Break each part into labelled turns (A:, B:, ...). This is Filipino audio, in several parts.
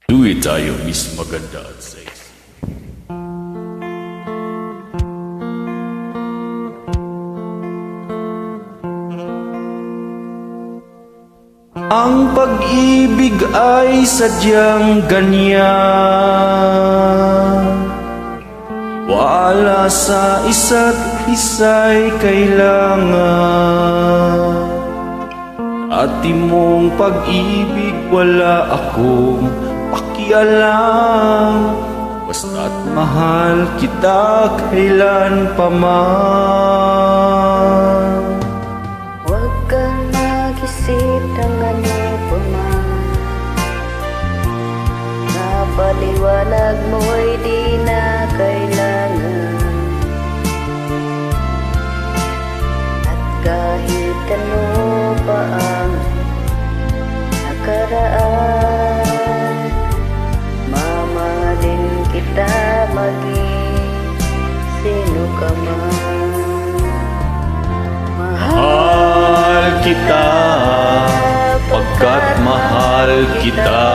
A: Luwi tayo is maganda at sexy. Ang pag-ibig ay sadyang ganyan. Wala sa isa't isa'y kailangan. At imong pag-ibig wala akong pakialam. Basta't mahal kita kailan pa man.
B: Huwag kang mag-isip ng ano pa man. Napaliwanag mo'y di na kailangan. At kahit ano pa ang nakaraan, mamahalin kita maging sino ka man.
A: Mahal kita, pagkat mahal kita.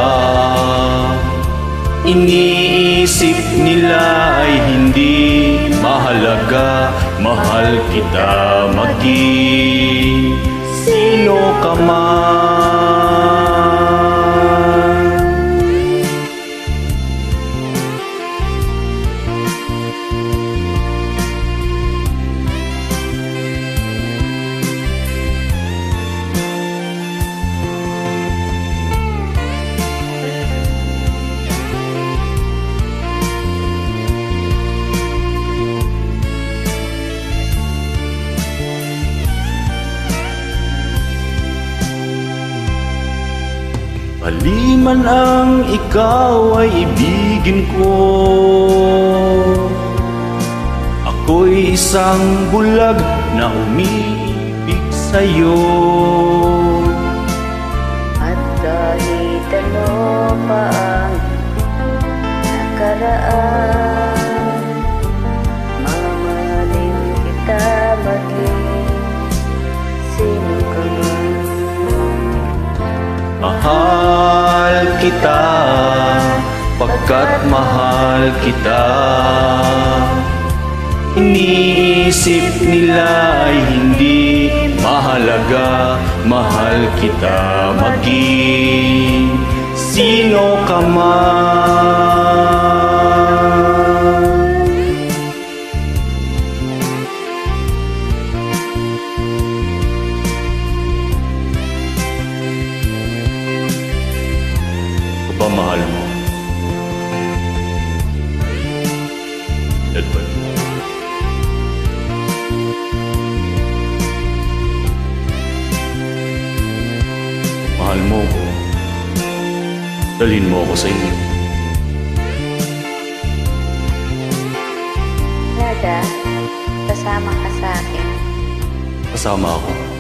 A: Iniisip nila ay hindi mahalaga. Mahal kita maging sino ka man. Maliman ang ikaw ay ibigin ko. Ako'y isang bulag na umiibig sa'yo.
B: At kahit ano pa ang nakaraan, mamahalin kita maging sino ka man.
A: Mahal kita, pagkat mahal kita. Iniisip nila ay hindi mahalaga. Mahal kita maging sino ka man. Pamahal mo. Edward. Mahal mo ko. Dalhin mo ako sa inyo.
B: Nada, kasama ka sa akin.
A: Kasama ako.